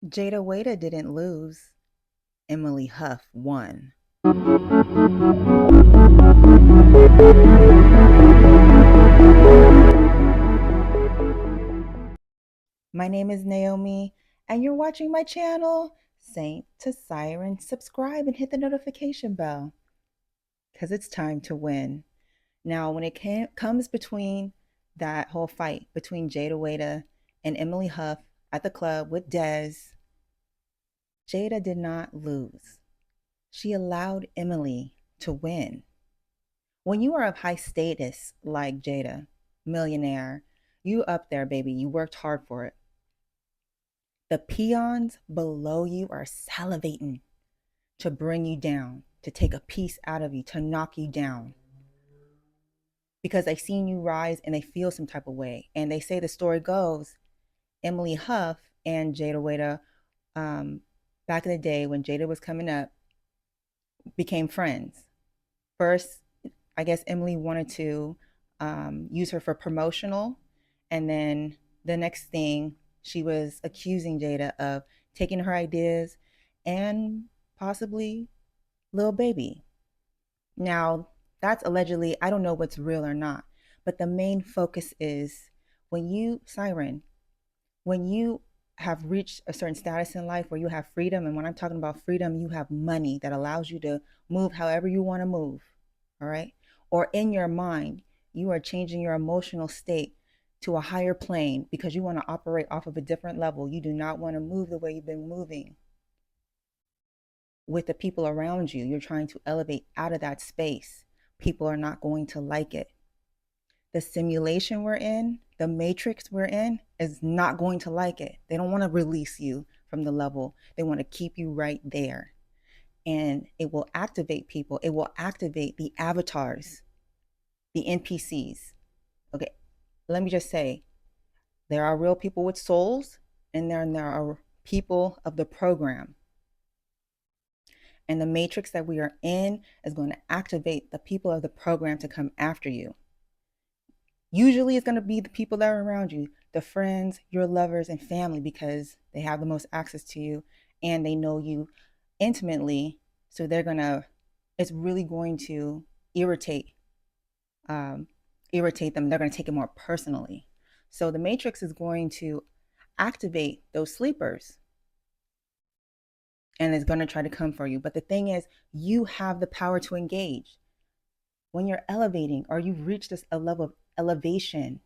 Jayda Wayda didn't lose. Emily Huff won. My name is Naomi, and you're watching my channel, Saint to Siren. Subscribe and hit the notification bell because it's time to win. Now, when it comes between that whole fight between Jayda Wayda and Emily Huff at the club with Dez, Jayda did not lose. She allowed Emily to win. When you are of high status like Jayda, millionaire, you up there, baby. You worked hard for it. The peons below you are salivating to bring you down, to take a piece out of you, to knock you down. Because they've seen you rise and they feel some type of way. And they say the story goes, Emily Huff and Jayda Wayda, back in the day when Jayda was coming up, became friends. First, I guess Emily wanted to use her for promotional. And then the next thing, she was accusing Jayda of taking her ideas and possibly Lil Baby. Now, that's allegedly, I don't know what's real or not, but the main focus is when you, Siren, when you have reached a certain status in life where you have freedom, and when I'm talking about freedom, you have money that allows you to move however you want to move, all right? Or in your mind, you are changing your emotional state to a higher plane because you want to operate off of a different level. You do not want to move the way you've been moving with the people around you. You're trying to elevate out of that space. People are not going to like it. The simulation we're in, the matrix we're in, is not going to like it. They don't want to release you from the level. They want to keep you right there. And it will activate people. It will activate the avatars, the NPCs. Okay, let me just say, there are real people with souls, and there are people of the program. And the matrix that we are in is going to activate the people of the program to come after you. Usually it's going to be the people that are around you, the friends, your lovers, and family, because they have the most access to you and they know you intimately. So it's really going to irritate, um, irritate them. They're going to take it more personally. So the matrix is going to activate those sleepers and it's going to try to come for you. But the thing is, you have the power to engage. When you're elevating or you've reached a level of elevation,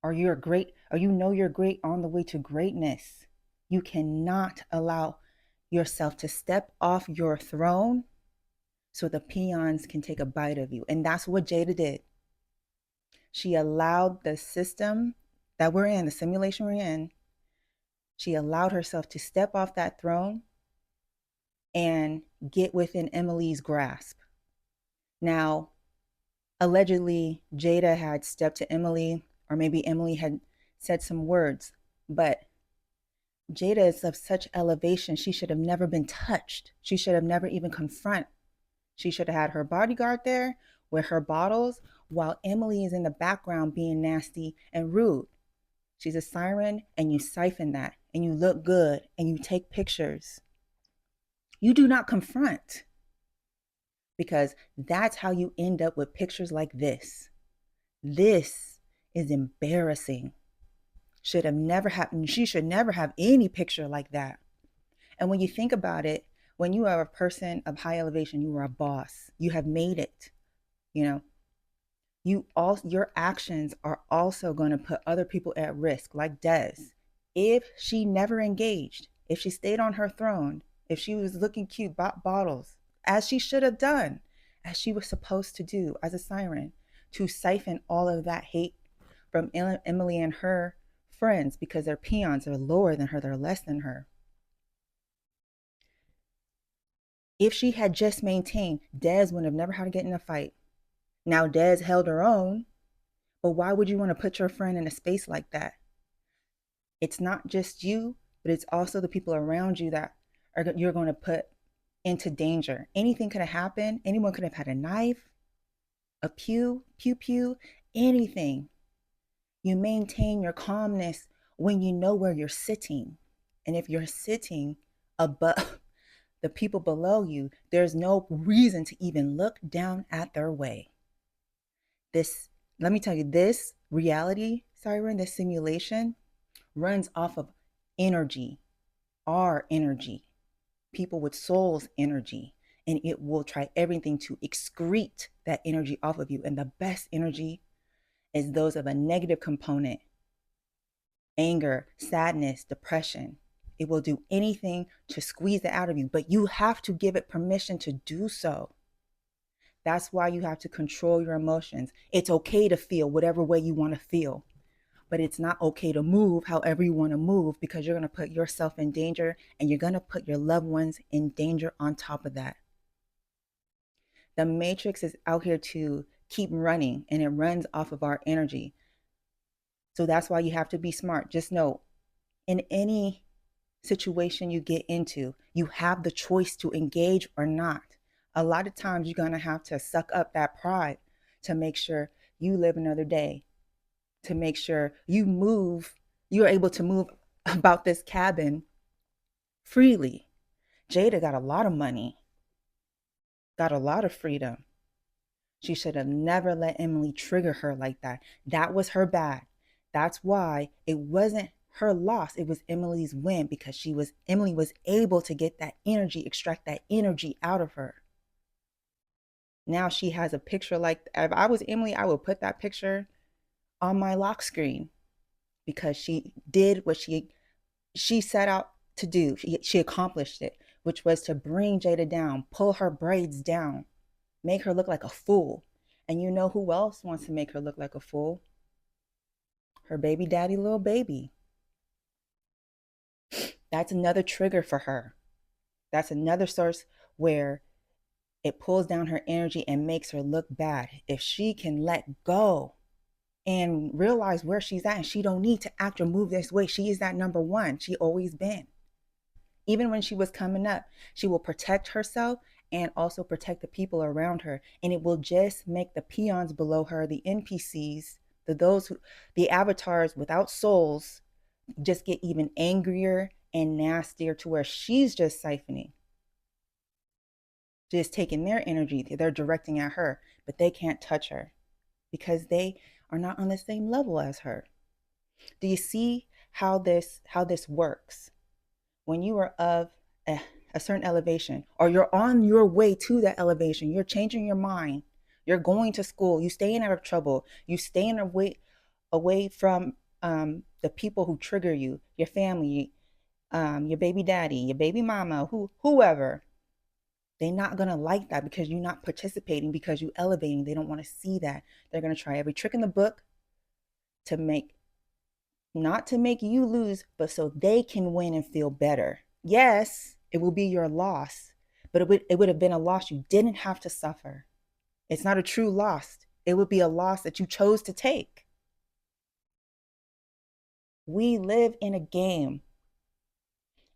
or you're great, or you know you're great on the way to greatness, you cannot allow yourself to step off your throne so the peons can take a bite of you. And that's what Jayda did. She allowed the system that we're in, the simulation we're in, she allowed herself to step off that throne and get within Emily's grasp. Now, allegedly, Jayda had stepped to Emily, or maybe Emily had said some words, but Jayda is of such elevation, she should have never been touched. She should have never even confront. She should have had her bodyguard there with her bottles while Emily is in the background being nasty and rude. She's a siren and you siphon that and you look good and you take pictures. You do not confront because that's how you end up with pictures like this. This is embarrassing. Should have never happened. She should never have any picture like that. And when you think about it, when you are a person of high elevation, you are a boss. You have made it. You know, your actions are also going to put other people at risk, like Des. If she never engaged, if she stayed on her throne, if she was looking cute, bought bottles, as she should have done, as she was supposed to do as a siren, to siphon all of that hate from Emily and her friends because they're peons, they're lower than her, they're less than her. If she had just maintained, Des would have never had to get in a fight. Now Des held her own, but why would you want to put your friend in a space like that? It's not just you, but it's also the people around you that you're going to put into danger. Anything could have happened. Anyone could have had a knife, a pew, anything. You maintain your calmness when you know where you're sitting. And if you're sitting above the people below you, there's no reason to even look down at their way. This, let me tell you, this reality, Siren, this simulation runs off of energy, our energy, people with souls energy, and it will try everything to excrete that energy off of you. And the best energy is those of a negative component: anger, sadness, depression. It will do anything to squeeze it out of you, but you have to give it permission to do so. That's why you have to control your emotions. It's okay to feel whatever way you want to feel, but it's not okay to move however you want to move, because you're going to put yourself in danger and you're going to put your loved ones in danger on top of that. The matrix is out here to keep running, and it runs off of our energy. So that's why you have to be smart. Just know, in any situation you get into, you have the choice to engage or not. A lot of times you're going to have to suck up that pride to make sure you live another day, to make sure you're able to move about this cabin freely. Jayda got a lot of money, got a lot of freedom. She should have never let Emily trigger her like that. That was her bad. That's why it wasn't her loss. It was Emily's win, because Emily was able to get that energy, extract that energy out of her. Now she has a picture like, if I was Emily, I would put that picture on my lock screen, because she did what she set out to do. She accomplished it, which was to bring Jayda down, pull her braids down, make her look like a fool. And you know who else wants to make her look like a fool? Her baby daddy, little baby. That's another trigger for her. That's another source where it pulls down her energy and makes her look bad. If she can let go and realize where she's at, and she don't need to act or move this way, she is that number one. She always been. Even when she was coming up, she will protect herself and also protect the people around her. And it will just make the peons below her, the NPCs, the avatars without souls, just get even angrier and nastier, to where she's just siphoning, just taking their energy. They're directing at her, but they can't touch her because they are not on the same level as her. Do you see how this works? When you are of a certain elevation, or you're on your way to that elevation, you're changing your mind, you're going to school, you staying out of trouble, you staying away from the people who trigger you, your family, your baby daddy, your baby mama, whoever. They're not gonna like that, because you're not participating, because you elevating. They don't want to see that. They're gonna try every trick in the book to not to make you lose, but so they can win and feel better. Yes, it will be your loss, but it would have been a loss you didn't have to suffer. It's not a true loss. It would be a loss that you chose to take. We live in a game.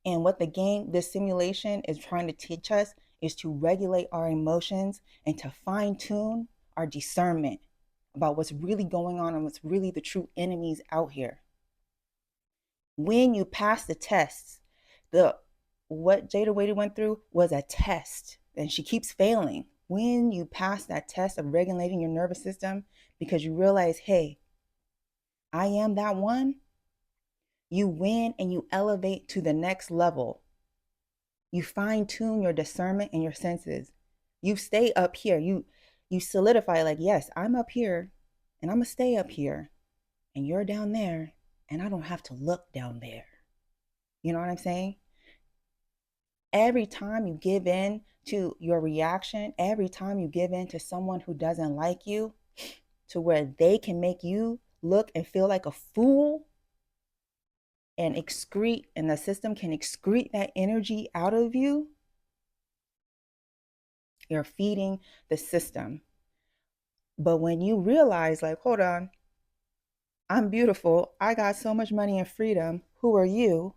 And what this simulation is trying to teach us is to regulate our emotions and to fine tune our discernment about what's really going on and what's really the true enemies out here. When you pass the tests, what Jayda Wayda went through was a test, and she keeps failing. When you pass that test of regulating your nervous system, because you realize, hey, I am that one, you win and you elevate to the next level. You fine tune your discernment and your senses. You stay up here. You solidify, like, yes, I'm up here and I'm gonna stay up here, and you're down there, and I don't have to look down there. You know what I'm saying? Every time you give in to your reaction, every time you give in to someone who doesn't like you, to where they can make you look and feel like a fool, and the system can excrete that energy out of you, you're feeding the system. But when you realize, like, hold on, I'm beautiful, I got so much money and freedom, who are you?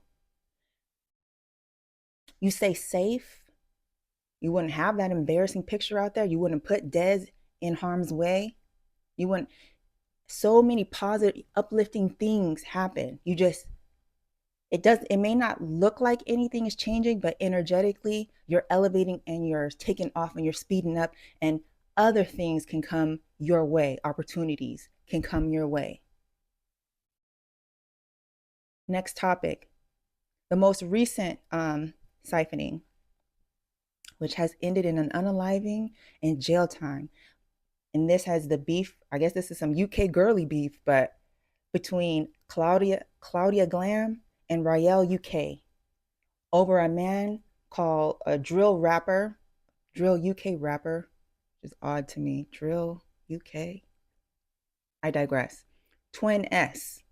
You stay safe. You wouldn't have that embarrassing picture out there. You wouldn't put Des in harm's way. You wouldn't. So many positive, uplifting things happen. It may not look like anything is changing, but energetically you're elevating and you're taking off and you're speeding up, and other things can come your way. Opportunities can come your way. Next topic, the most recent siphoning, which has ended in an unaliving and jail time. And this has the beef, I guess this is some UK girly beef, but between Claudia Glam and Rael UK over a man called a drill UK rapper, which is odd to me. Drill UK. I digress. Twin S.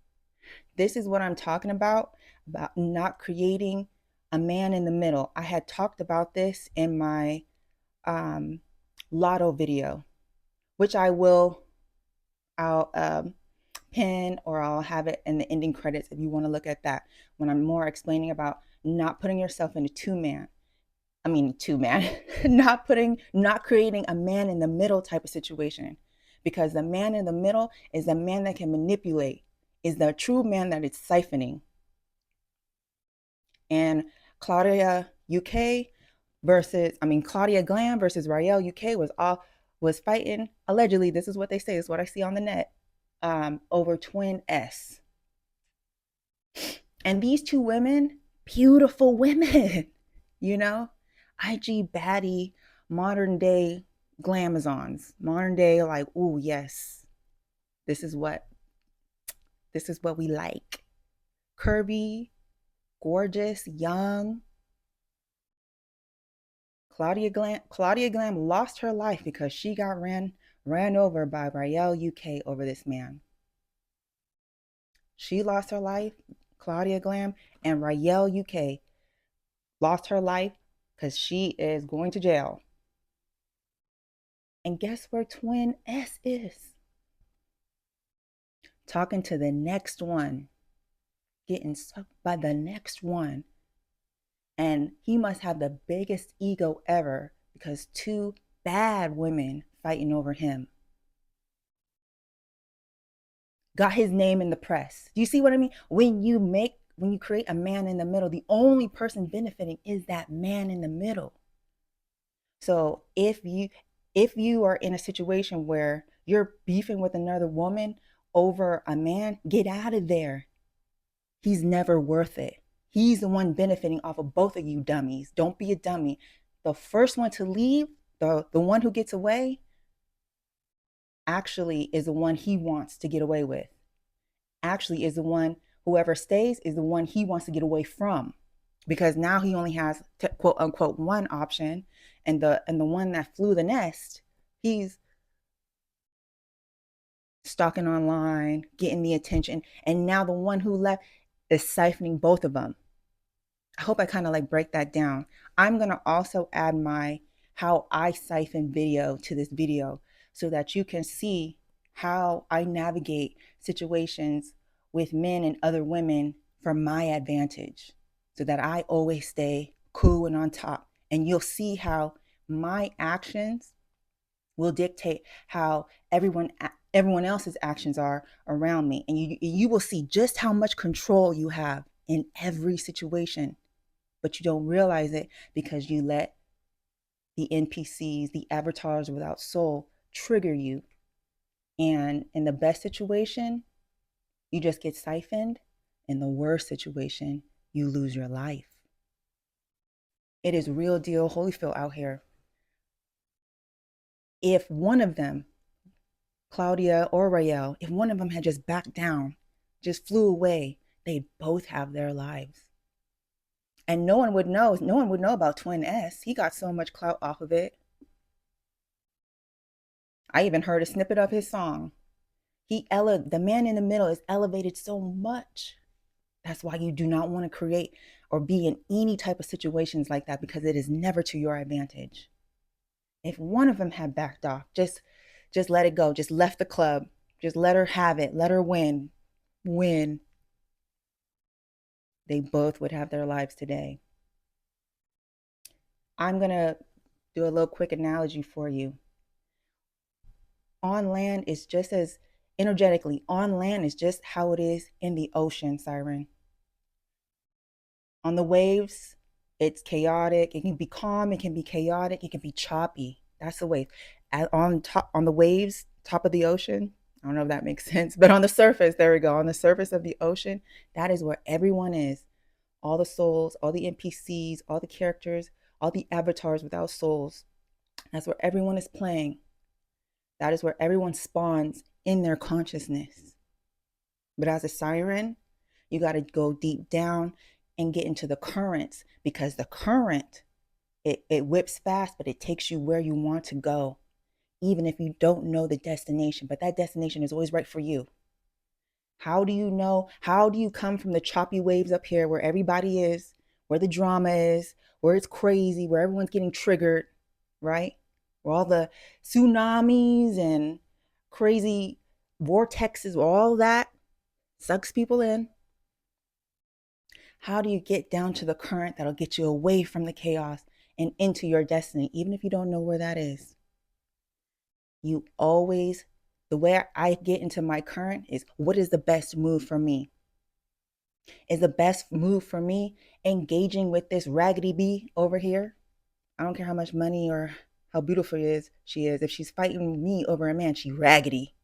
This is what I'm talking about not creating a man in the middle. I had talked about this in my lotto video, which I'll pin, or I'll have it in the ending credits if you want to look at that, when I'm more explaining about not putting yourself in a two man, not creating a man in the middle type of situation. Because the man in the middle is the man that can manipulate, is the true man that is siphoning. And Claudia Glam versus Rael UK was fighting, allegedly, this is what they say, this is what I see on the net, over Twin S. And these two women, beautiful women, you know, IG baddie, modern day glamazons, modern day, like, oh yes, this is what we like. Curvy, gorgeous, young. Claudia Glam lost her life because she got ran over by Rael UK over this man. She lost her life, Claudia Glam, and Rael UK lost her life because she is going to jail. And guess where Twin S is? Talking to the next one, getting sucked by the next one. And he must have the biggest ego ever because two bad women fighting over him got his name in the press. Do you see what I mean? When you create a man in the middle, the only person benefiting is that man in the middle. So if you are in a situation where you're beefing with another woman over a man, get out of there. He's never worth it. He's the one benefiting off of both of you dummies. Don't be a dummy. The first one to leave, the one who gets away, actually is the one he wants to get away with. Actually is the one, whoever stays is the one he wants to get away from. Because now he only has quote unquote one option, and the one that flew the nest, he's stalking online, getting the attention, and now the one who left is siphoning both of them. I hope I kind of like break that down. I'm going to also add my how I siphon video to this video so that you can see how I navigate situations with men and other women for my advantage so that I always stay cool and on top. And you'll see how my actions will dictate how everyone else's actions are around me, and you will see just how much control you have in every situation, but you don't realize it because you let the NPCs, the avatars without soul, trigger you. And in the best situation, you just get siphoned. In the worst situation, you lose your life. It is real deal Holyfield out here. If one of them, Claudia or Rael, if one of them had just backed down, just flew away, they'd both have their lives. And no one would know. No one would know about Twin S. He got so much clout off of it. I even heard a snippet of his song. The man in the middle is elevated so much. That's why you do not want to create or be in any type of situations like that, because it is never to your advantage. If one of them had backed off, just let it go. Just left the club. Just let her have it. Let her win. They both would have their lives today. I'm going to do a little quick analogy for you. On land is just as energetically, on land is just how it is in the ocean, Siren. On the waves, it's chaotic. It can be calm, it can be chaotic, it can be choppy. That's the wave. On top, on the waves, top of the ocean, I don't know if that makes sense, but on the surface, there we go. On the surface of the ocean, that is where everyone is. All the souls, all the NPCs, all the characters, all the avatars without souls. That's where everyone is playing. That is where everyone spawns in their consciousness. But as a siren, you got to go deep down and get into the currents, because the current, it whips fast, but it takes you where you want to go, even if you don't know the destination. But that destination is always right for you. How do you know? How do you come from the choppy waves up here where everybody is, where the drama is, where it's crazy, where everyone's getting triggered, right? Where all the tsunamis and crazy vortexes, all that sucks people in. How do you get down to the current that'll get you away from the chaos and into your destiny, even if you don't know where that is? You always, the way I get into my current is, what is the best move for me? Is the best move for me engaging with this raggedy bee over here? I don't care how much money or how beautiful she is. If she's fighting me over a man, she raggedy.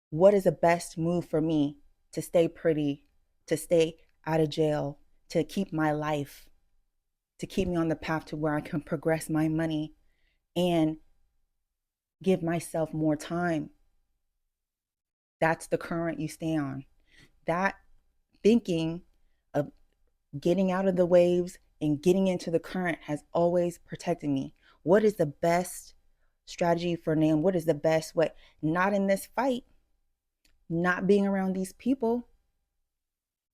What is the best move for me to stay pretty, to stay out of jail, to keep my life, to keep me on the path to where I can progress my money and give myself more time? That's the current you stay on. That thinking of getting out of the waves and getting into the current has always protected me. What is the best strategy for Nam? What is the best way? Not in this fight, not being around these people.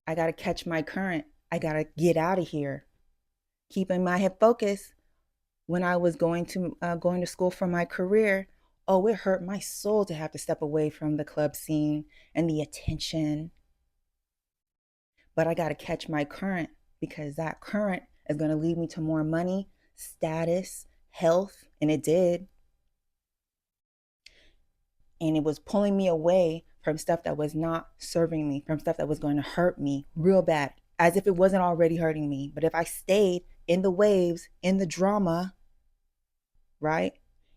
I got to catch my current. I got to get out of here. Keeping my head focused. When I was going to school for my career, oh, it hurt my soul to have to step away from the club scene and the attention. But I got to catch my current, because that current is going to lead me to more money, status, health, and it did. And it was pulling me away from stuff that was not serving me, from stuff that was going to hurt me real bad, as if it wasn't already hurting me. But if I stayed in the waves, in the drama, right?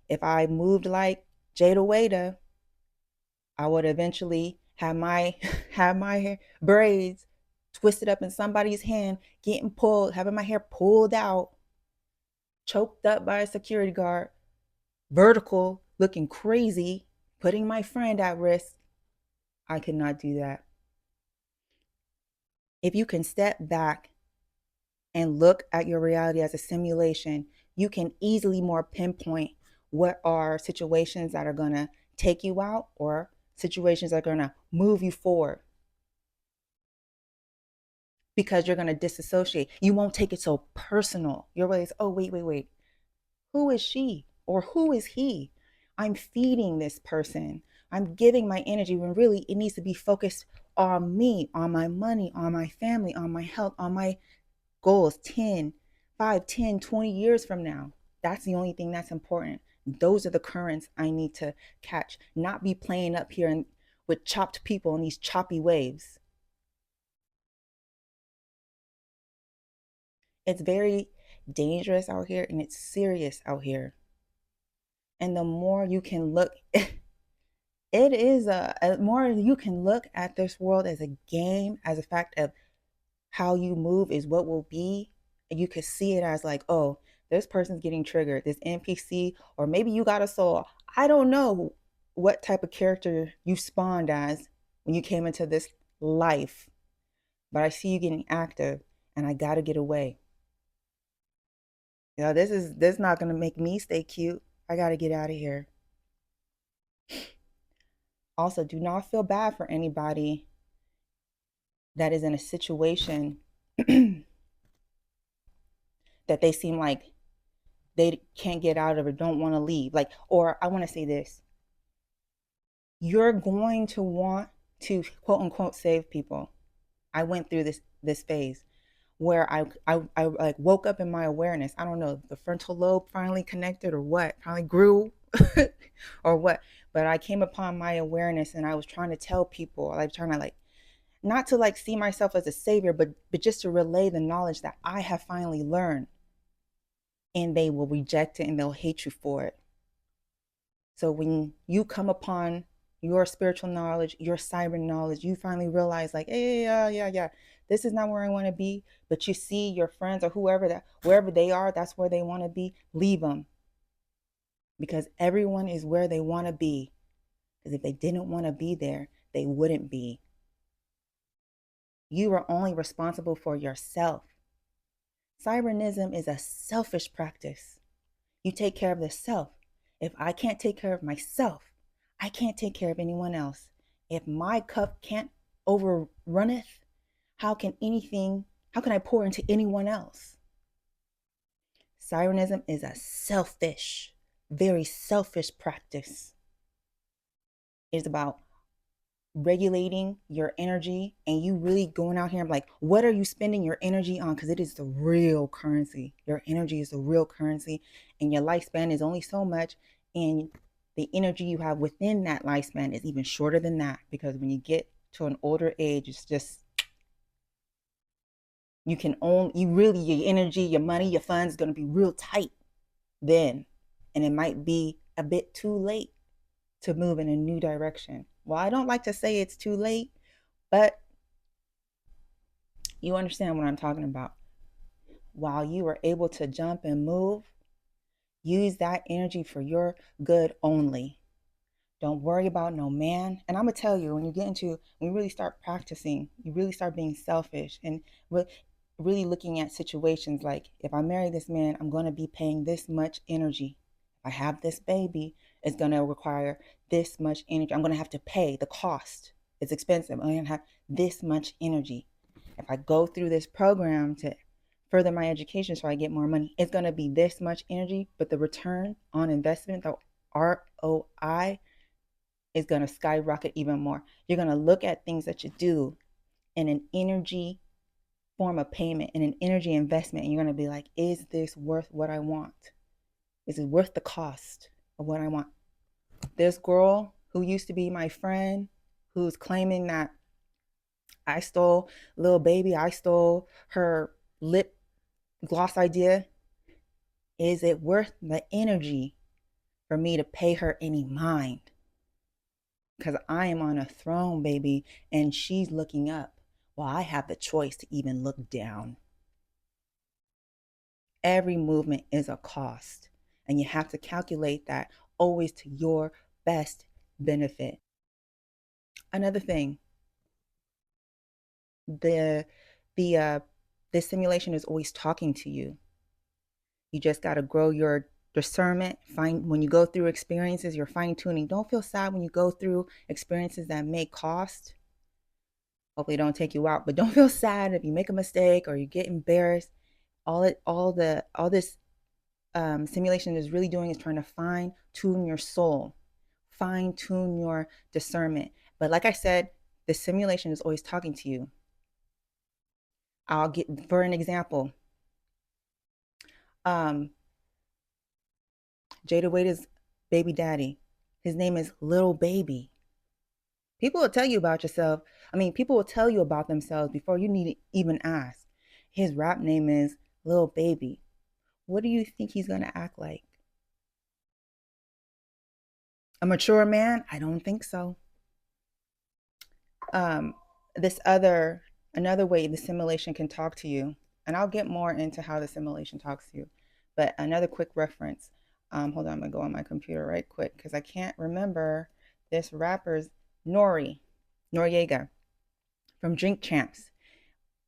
If I moved like Jayda, I would eventually have my have my hair, braids twisted up in somebody's hand, getting pulled, having my hair pulled out, choked up by a security guard, vertical, looking crazy, putting my friend at risk. I could not do that. If you can step back and look at your reality as a simulation, you can easily more pinpoint what are situations that are going to take you out, or situations that are going to move you forward, because you're going to disassociate. You won't take it so personal. You're always, oh, wait. Who is she or who is he? I'm feeding this person. I'm giving my energy when really it needs to be focused on me, on my money, on my family, on my health, on my goals 10, 5, 10, 20 years from now. That's the only thing that's important. Those are the currents I need to catch, not be playing up here and with chopped people in these choppy waves. It's very dangerous out here, and it's serious out here. And the more you can look, it is a more you can look at this world as a game, as a fact of how you move is what will be. And you could see it as like, oh, this person's getting triggered, this NPC, or maybe you got a soul. I don't know what type of character you spawned as when you came into this life, but I see you getting active, and I got to get away. This is not going to make me stay cute. I got to get out of here. Also, do not feel bad for anybody that is in a situation that they seem like they can't get out of or don't want to leave. Like, or I want to say this, you're going to want to quote unquote save people. I went through this phase where I like woke up in my awareness. I don't know, the frontal lobe finally connected or what, finally grew or what. But I came upon my awareness, and I was trying to tell people, like trying to like not to like see myself as a savior, but just to relay the knowledge that I have finally learned, and they will reject it and they'll hate you for it. So when you come upon your spiritual knowledge, your cyber knowledge, you finally realize like, hey, yeah, this is not where I want to be. But you see your friends or whoever that, wherever they are, that's where they want to be. Leave them, because everyone is where they want to be. Because if they didn't want to be there, they wouldn't be. You are only responsible for yourself. Sirenism is a selfish practice. You take care of the self. If I can't take care of myself, I can't take care of anyone else. If my cup can't overrunneth, how can I pour into anyone else? Sirenism is a selfish, very selfish practice. It's about regulating your energy and you really going out here and like, what are you spending your energy on? Because it is the real currency. Your energy is the real currency, and your lifespan is only so much, and the energy you have within that lifespan is even shorter than that, because when you get to an older age, it's just, you can own, you really, your energy, your money, your funds is going to be real tight then, and it might be a bit too late to move in a new direction. Well, I don't like to say it's too late, but you understand what I'm talking about. While you are able to jump and move, use that energy for your good only. Don't worry about no man. And I'm going to tell you, when you really start practicing, you really start being selfish and really looking at situations like, if I marry this man, I'm going to be paying this much energy. If I have this baby, it's going to require this much energy. I'm going to have to pay the cost. It's expensive. I'm going to have this much energy. If I go through this program to further my education so I get more money, it's going to be this much energy, but the return on investment, the ROI, is going to skyrocket even more. You're going to look at things that you do in an energy form of payment, in an energy investment, and you're going to be like, is this worth what I want? Is it worth the cost of what I want? This girl who used to be my friend, who's claiming that I stole little baby, I stole her lip gloss idea. Is it worth the energy for me to pay her any mind? Because I am on a throne, baby, and she's looking up while I have the choice to even look down. Every movement is a cost, and you have to calculate that always to your best benefit. Another thing, the the uh the simulation is always talking to you. You just got to grow your discernment. Find when you go through experiences, you're fine tuning. Don't feel sad when you go through experiences that may cost. Hopefully, don't take you out, but don't feel sad if you make a mistake or you get embarrassed. All this simulation is really doing is trying to fine tune your soul, fine tune your discernment. But like I said, the simulation is always talking to you. I'll get for an example. Um, Jayda Wayda's baby daddy. His name is Little Baby. People will tell you about yourself. I mean, people will tell you about themselves before you need to even ask. His rap name is Little Baby. What do you think he's going to act like? A mature man? I don't think so. Um, this another way the simulation can talk to you, and I'll get more into how the simulation talks to you. But another quick reference. Hold on, I'm gonna go on my computer right quick because I can't remember this rapper's Noriega from Drink Champs.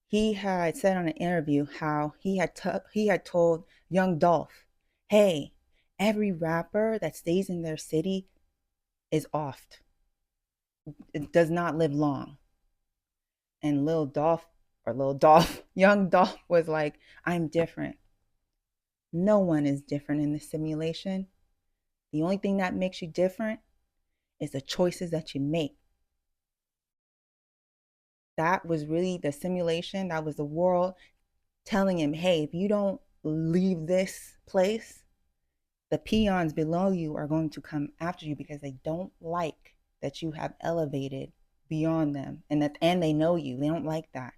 He had said on an interview how he had told Young Dolph, "Hey, every rapper that stays in their city is oft. It does not live long." And Young Dolph was like, "I'm different." No one is different in the simulation. The only thing that makes you different is the choices that you make. That was really the simulation. That was the world telling him, hey, if you don't leave this place, the peons below you are going to come after you because they don't like that you have elevated beyond them, and they know you. They don't like that.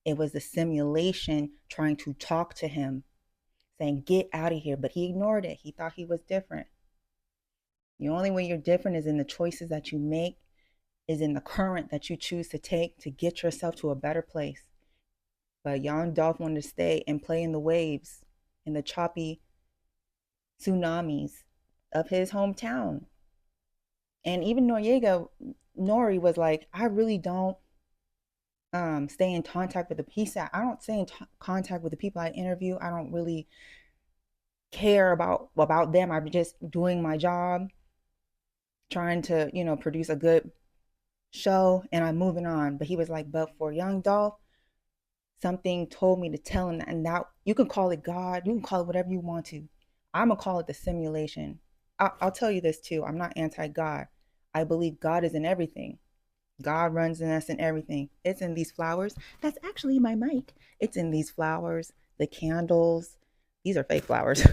It was the simulation trying to talk to him, saying, "Get out of here." But he ignored it. He thought he was different. The only way you're different is in the choices that you make, is in the current that you choose to take to get yourself to a better place. But young Dolph wanted to stay and play in the waves, in the choppy tsunamis of his hometown. And even Nori was like, I really don't stay in contact with the he said, I don't stay in contact with the people I interview. I don't really care about them. I'm just doing my job, trying to, produce a good show, and I'm moving on. But he was like, but for young Dolph, something told me to tell him that. And now you can call it God, you can call it whatever you want to. I'm gonna call it the simulation. I'll tell you this too. I'm not anti-God. I believe God is in everything. God runs in us in everything. It's in these flowers. That's actually my mic. It's in these flowers, the candles. These are fake flowers,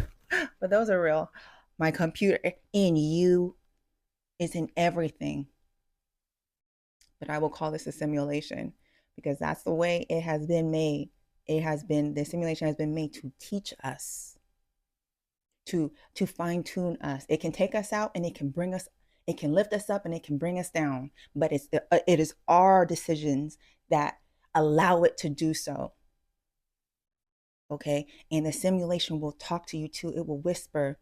but those are real. My computer, in you, is in everything. But I will call this a simulation because that's the way it has been made. The simulation has been made to teach us, to fine tune us. It can take us out and it can lift us up and it can bring us down. But it is our decisions that allow it to do so. Okay, and the simulation will talk to you too. It will whisper.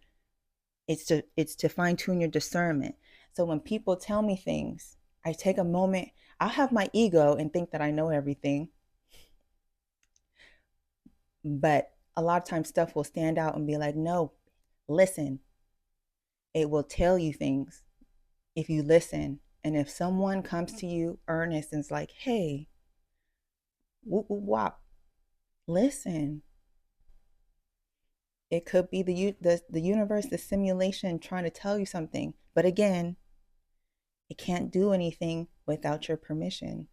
It's to fine tune your discernment. So when people tell me things, I take a moment. I'll have my ego and think that I know everything, but a lot of times stuff will stand out and be like, no, listen. It will tell you things if you listen. And if someone comes to you earnest and is like, hey, whoop, whoop, wop, listen. It could be the universe, the simulation trying to tell you something. But again, it can't do anything without your permission.